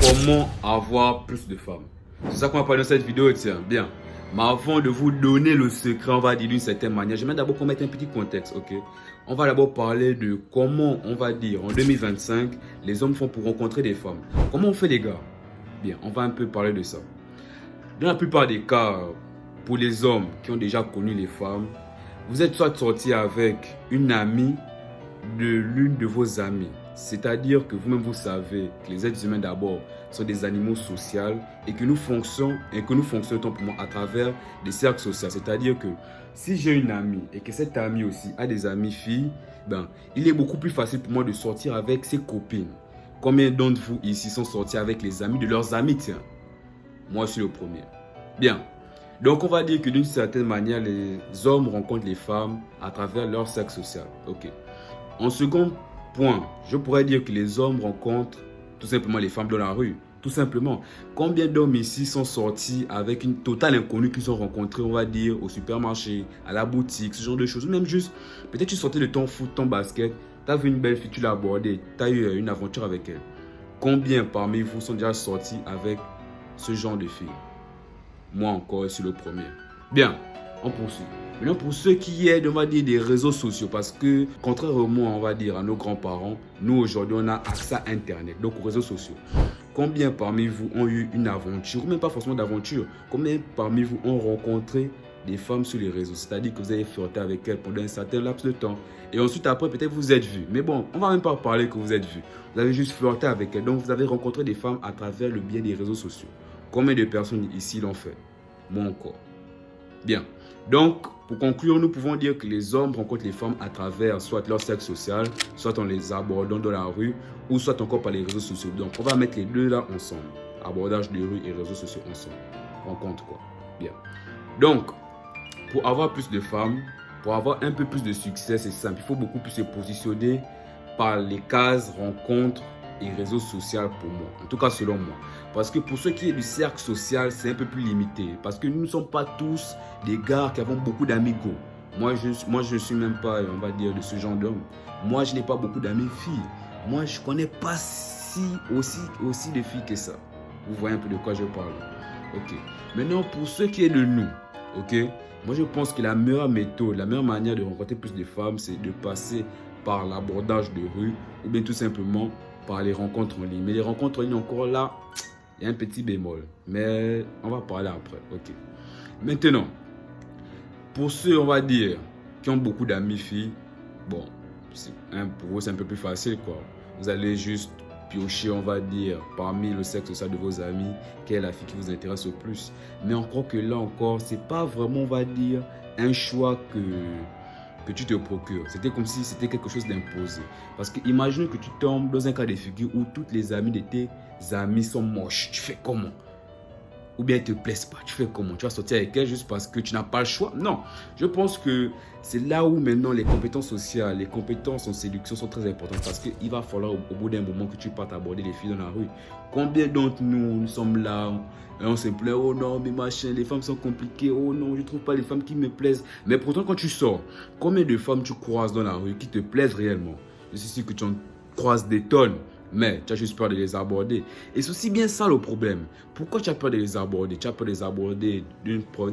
Comment avoir plus de femmes? C'est ça qu'on va parler dans cette vidéo, tiens, bien. Mais avant de vous donner le secret, on va dire d'une certaine manière, j'aimerais d'abord qu'on mette un petit contexte, ok? On va d'abord parler de comment, on va dire, en 2025, les hommes font pour rencontrer des femmes. Comment on fait les gars? Bien, on va un peu parler de ça. Dans la plupart des cas, pour les hommes qui ont déjà connu les femmes, vous êtes soit sorti avec une amie de l'une de vos amies. C'est-à-dire que vous-même vous savez que les êtres humains d'abord sont des animaux sociaux et que nous fonctionnons pour moi à travers des cercles sociaux. C'est-à-dire que si j'ai une amie et que cette amie aussi a des amies filles, ben, il est beaucoup plus facile pour moi de sortir avec ses copines. Combien d'entre vous ici sont sortis avec les amis de leurs amis? Tiens, moi je suis le premier. Bien. Donc on va dire que d'une certaine manière, les hommes rencontrent les femmes à travers leur cercle social. Ok. En second point, je pourrais dire que les hommes rencontrent tout simplement les femmes dans la rue. Tout simplement. Combien d'hommes ici sont sortis avec une totale inconnue qu'ils ont rencontrée, on va dire, au supermarché, à la boutique, ce genre de choses. Même juste, peut-être tu sortais de ton foot, ton basket, tu as vu une belle fille, tu l'as abordée, tu as eu une aventure avec elle. Combien parmi vous sont déjà sortis avec ce genre de filles? Moi encore, je suis le premier. Bien, on poursuit. Maintenant, pour ceux qui aident, on va dire, des réseaux sociaux, parce que, contrairement, on va dire, à nos grands-parents, nous, aujourd'hui, on a accès à Internet, donc aux réseaux sociaux. Combien parmi vous ont eu une aventure, ou même pas forcément d'aventure, combien parmi vous ont rencontré des femmes sur les réseaux? C'est-à-dire que vous avez flirté avec elles pendant un certain laps de temps. Et ensuite, après, peut-être vous êtes vus. Mais bon, on va même pas parler que vous êtes vus. Vous avez juste flirté avec elles. Donc, vous avez rencontré des femmes à travers le biais des réseaux sociaux. Combien de personnes ici l'ont fait? Moi encore. Bien. Donc, pour conclure, nous pouvons dire que les hommes rencontrent les femmes à travers soit leur cercle social, soit en les abordant dans la rue, ou soit encore par les réseaux sociaux. Donc, on va mettre les deux là ensemble. Abordage de rue et réseaux sociaux ensemble. Rencontre quoi. Bien. Donc, pour avoir plus de femmes, pour avoir un peu plus de succès, c'est simple. Il faut beaucoup plus se positionner par les cases rencontres et réseaux sociaux pour moi. En tout cas, selon moi. Parce que pour ceux qui est du cercle social, c'est un peu plus limité. Parce que nous ne sommes pas tous des gars qui avons beaucoup d'amigos. Moi, je ne suis même pas, on va dire, de ce genre d'homme. Moi, je n'ai pas beaucoup d'amis filles. Moi, je ne connais pas aussi de filles que ça. Vous voyez un peu de quoi je parle. Ok. Maintenant, pour ceux qui est de nous, ok. Moi, je pense que la meilleure méthode, la meilleure manière de rencontrer plus de femmes, c'est de passer par l'abordage de rue ou bien tout simplement par les rencontres en ligne. Mais les rencontres en ligne, encore là, il y a un petit bémol. Mais on va parler après. Ok. Maintenant, pour ceux, on va dire, qui ont beaucoup d'amis filles, bon, pour vous, c'est un peu plus facile, quoi. Vous allez juste piocher, on va dire, parmi le sexe social de vos amis, quelle est la fille qui vous intéresse le plus. Mais encore que là encore, c'est pas vraiment, on va dire, un choix que tu te procures. C'était comme si c'était quelque chose d'imposé. Parce que imagine que tu tombes dans un cas de figure où toutes les amies de tes amis sont moches. Tu fais comment? Ou bien elles ne te plaisent pas. Tu fais comment? Tu vas sortir avec elles juste parce que tu n'as pas le choix? Non. Je pense que c'est là où maintenant les compétences sociales, les compétences en séduction sont très importantes. Parce qu'il va falloir au bout d'un moment que tu partes aborder les filles dans la rue. Combien d'entre nous sommes là et on se plaint, oh non, mais machin, les femmes sont compliquées, oh non, je ne trouve pas les femmes qui me plaisent. Mais pourtant, quand tu sors, combien de femmes tu croises dans la rue qui te plaisent réellement? Je suis sûr que tu en croises des tonnes, mais tu as juste peur de les aborder. Et c'est aussi bien ça le problème. Pourquoi tu as peur de les aborder? Tu as peur de les aborder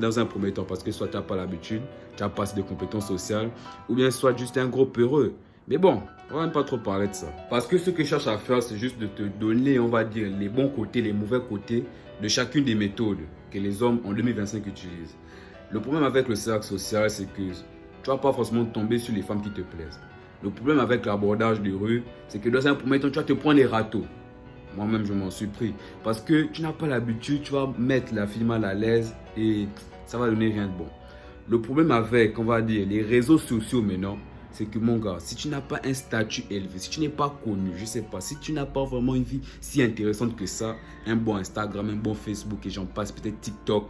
dans un premier temps parce que soit tu n'as pas l'habitude, tu n'as pas assez de compétences sociales, ou bien soit juste un gros peureux. Mais bon, on va même pas trop parler de ça. Parce que ce que je cherche à faire, c'est juste de te donner, on va dire, les bons côtés, les mauvais côtés de chacune des méthodes que les hommes en 2025 utilisent. Le problème avec le cercle social, c'est que tu ne vas pas forcément tomber sur les femmes qui te plaisent. Le problème avec l'abordage de rue, c'est que dans un premier temps, tu vas te prendre les râteaux. Moi-même, je m'en suis pris. Parce que tu n'as pas l'habitude, tu vas mettre la fille mal à l'aise et ça va donner rien de bon. Le problème avec, on va dire, les réseaux sociaux maintenant, c'est que mon gars, si tu n'as pas un statut élevé, si tu n'es pas connu, je sais pas, si tu n'as pas vraiment une vie si intéressante que ça, un bon Instagram, un bon Facebook et j'en passe, peut-être TikTok,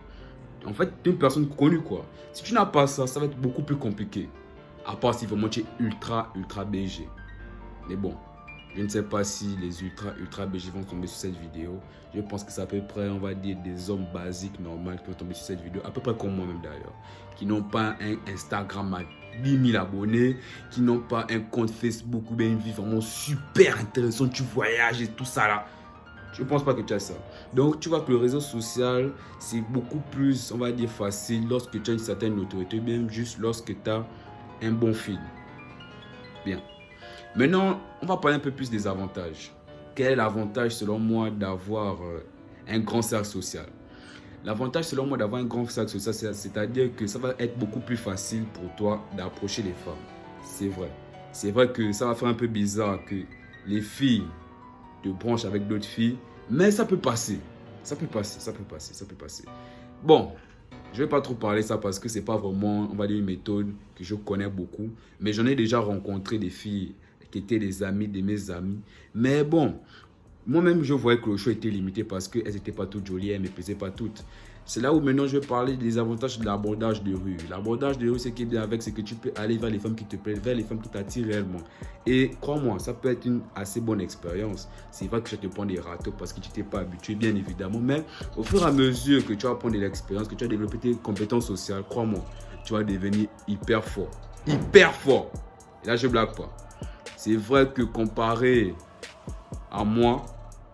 en fait, tu es une personne connue quoi. Si tu n'as pas ça, ça va être beaucoup plus compliqué. À part si vraiment tu es ultra BG. Mais bon, je ne sais pas si les ultra BG vont tomber sur cette vidéo. Je pense que c'est à peu près, on va dire, des hommes basiques, normaux qui vont tomber sur cette vidéo. À peu près comme moi-même d'ailleurs. Qui n'ont pas un Instagram à 10 000 abonnés. Qui n'ont pas un compte Facebook ou bien une vie vraiment super intéressante. Tu voyages et tout ça là. Je ne pense pas que tu as ça. Donc, tu vois que le réseau social, c'est beaucoup plus, on va dire, facile lorsque tu as une certaine autorité, bien juste lorsque tu as un bon feed. Bien. Maintenant, on va parler un peu plus des avantages. Quel est l'avantage, selon moi, d'avoir un grand cercle social? L'avantage, selon moi, d'avoir un grand cercle social, c'est-à-dire que ça va être beaucoup plus facile pour toi d'approcher les femmes. C'est vrai. C'est vrai que ça va faire un peu bizarre que les filles te branchent avec d'autres filles, mais ça peut passer. Ça peut passer, ça peut passer, ça peut passer. Bon, je ne vais pas trop parler de ça parce que ce n'est pas vraiment, on va dire, une méthode que je connais beaucoup. Mais j'en ai déjà rencontré des filles qui étaient des amies de mes amis. Mais bon, moi-même, je voyais que le choix était limité parce qu'elles n'étaient pas toutes jolies, elles ne me plaisaient pas toutes. C'est là où maintenant je vais parler des avantages de l'abordage de rue. L'abordage de rue, ce qui est bien avec, c'est que tu peux aller vers les femmes qui te plaisent, vers les femmes qui t'attirent réellement. Et crois-moi, ça peut être une assez bonne expérience. C'est vrai que ça te prend des râteaux parce que tu n'étais pas habitué, bien évidemment. Mais au fur et à mesure que tu vas prendre de l'expérience, que tu vas développer tes compétences sociales, crois-moi, tu vas devenir hyper fort. Hyper fort. Et là, je ne blague pas. C'est vrai que comparé à moi,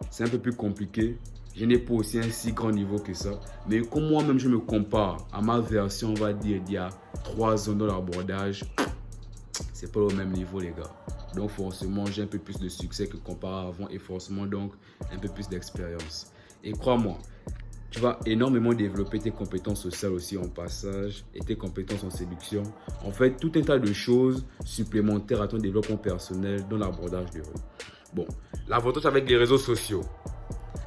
c'est un peu plus compliqué. Je n'ai pas aussi un si grand niveau que ça. Mais comme moi-même, je me compare à ma version, on va dire, d'il y a 3 ans dans l'abordage, c'est pas au même niveau, les gars. Donc, forcément, j'ai un peu plus de succès que comparé avant et forcément, donc, un peu plus d'expérience. Et crois-moi, tu vas énormément développer tes compétences sociales aussi en passage et tes compétences en séduction. En fait, tout un tas de choses supplémentaires à ton développement personnel dans l'abordage de rue. Bon, l'avantage avec les réseaux sociaux.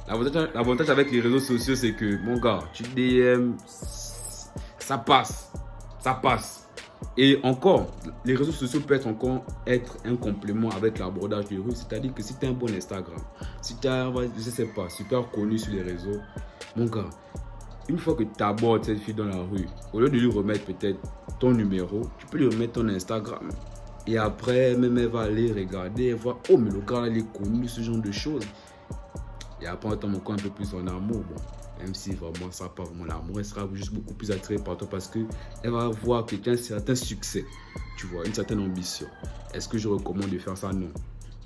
L'avantage avec les réseaux sociaux, c'est que, mon gars, tu DM, ça passe. Ça passe. Et encore, les réseaux sociaux peuvent encore être un complément avec l'abordage de rue. C'est-à-dire que si tu as un bon Instagram, si tu as, je sais pas, super connu sur les réseaux, mon gars, une fois que tu abordes cette fille dans la rue, au lieu de lui remettre peut-être ton numéro, tu peux lui remettre ton Instagram. Et après, même elle va aller regarder, elle voit, oh, mais le gars, il est connu, ce genre de choses. Et après, on tombe encore un peu plus en amour. Bon, même si vraiment ça n'a pas vraiment l'amour, elle sera juste beaucoup plus attirée par toi parce qu'elle va voir que tu as un certain succès, tu vois, une certaine ambition. Est-ce que je recommande de faire ça? Non.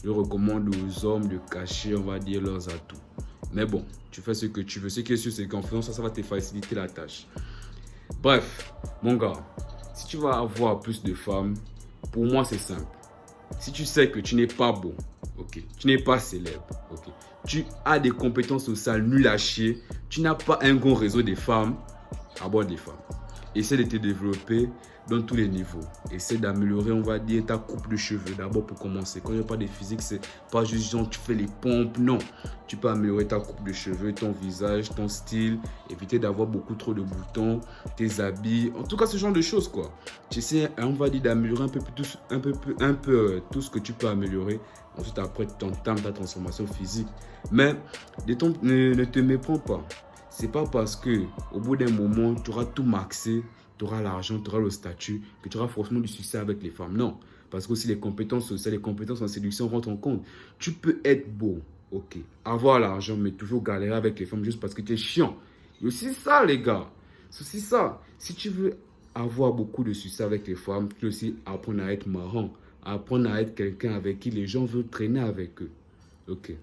Je recommande aux hommes de cacher, on va dire, leurs atouts. Mais bon, tu fais ce que tu veux. Ce qui est sûr, c'est qu'en faisant ça, ça va te faciliter la tâche. Bref, mon gars, si tu vas avoir plus de femmes, pour moi, c'est simple. Si tu sais que tu n'es pas beau, ok, tu n'es pas célèbre, ok, tu as des compétences sociales nulles à chier, tu n'as pas un grand réseau de femmes, aborde les femmes. Essaie de te développer dans tous les niveaux. Essaie d'améliorer, on va dire, ta coupe de cheveux. D'abord pour commencer. Quand il n'y a pas de physique, c'est pas juste genre tu fais les pompes. Non. Tu peux améliorer ta coupe de cheveux, ton visage, ton style. Éviter d'avoir beaucoup trop de boutons, tes habits. En tout cas, ce genre de choses, quoi. Tu essaies, on va dire, d'améliorer un peu tout ce que tu peux améliorer. Ensuite, après, tu entames ta transformation physique. Mais ne te méprends pas. C'est pas parce que au bout d'un moment, tu auras tout maxé, tu auras l'argent, tu auras le statut, que tu auras forcément du succès avec les femmes. Non. Parce que aussi les compétences sociales, les compétences en séduction rentrent en compte. Tu peux être beau, ok, avoir l'argent, mais toujours galérer avec les femmes juste parce que tu es chiant. C'est aussi ça, les gars. C'est aussi ça. Si tu veux avoir beaucoup de succès avec les femmes, tu dois aussi apprendre à être marrant, apprendre à être quelqu'un avec qui les gens veulent traîner avec eux. Ok.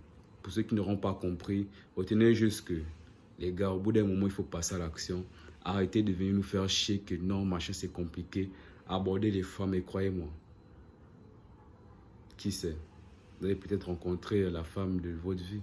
Pour ceux qui n'auront pas compris, retenez juste que les gars, au bout d'un moment, il faut passer à l'action. Arrêtez de venir nous faire chier que non, machin, c'est compliqué. Abordez les femmes et croyez-moi. Qui sait? Vous allez peut-être rencontrer la femme de votre vie.